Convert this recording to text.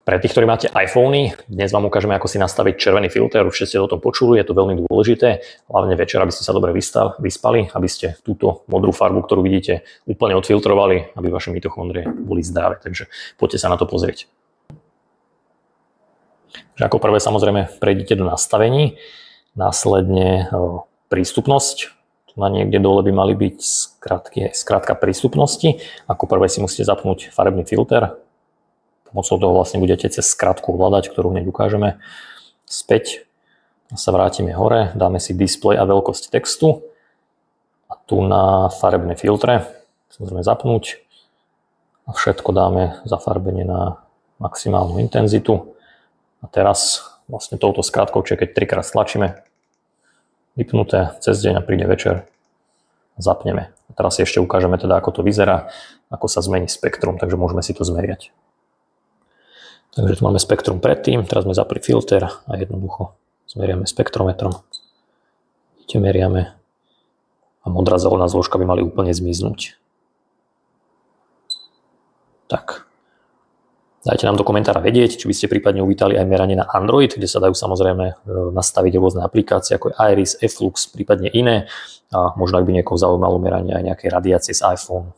Pre tých, ktorí máte iPhony, dnes vám ukážeme, ako si nastaviť červený filter. Už ste o tom počuli, je to veľmi dôležité, hlavne večer, aby ste sa dobre vyspali, aby ste túto modrú farbu, ktorú vidíte, úplne odfiltrovali, aby vaše mitochondrie boli zdravé. Takže poďte sa na to pozrieť. Ako prvé samozrejme prejdite do nastavení, následne prístupnosť. Tu na niekde dole by mali byť skrátka prístupnosti. Ako prvé si musíte zapnúť farebný filter. Pomocou toho vlastne budete cez skratku hľadať, ktorú hneď ukážeme. Späť sa vrátime hore, dáme si display a veľkosť textu. A tu na farebné filtre môžeme zapnúť. A všetko dáme zafarbenie na maximálnu intenzitu. A teraz vlastne touto skratkou, čiže keď 3-krát stlačíme, vypnuté cez deň a príde večer, zapneme. A teraz si ešte ukážeme teda, ako to vyzerá, ako sa zmení spektrum, takže môžeme si to zmeriať. Takže tu máme spektrum predtým, teraz sme zapli filter a jednoducho zmeriame spektrometrom. Meriame a modrá zelená zložka by mali úplne zmiznúť. Tak. Dajte nám do komentára vedieť, či by ste prípadne uvítali aj meranie na Android, kde sa dajú samozrejme nastaviť rôzne aplikácie ako je Iris, Efflux, prípadne iné. A možno ak by niekoho zaujímalo meranie aj nejakej radiácie z iPhone.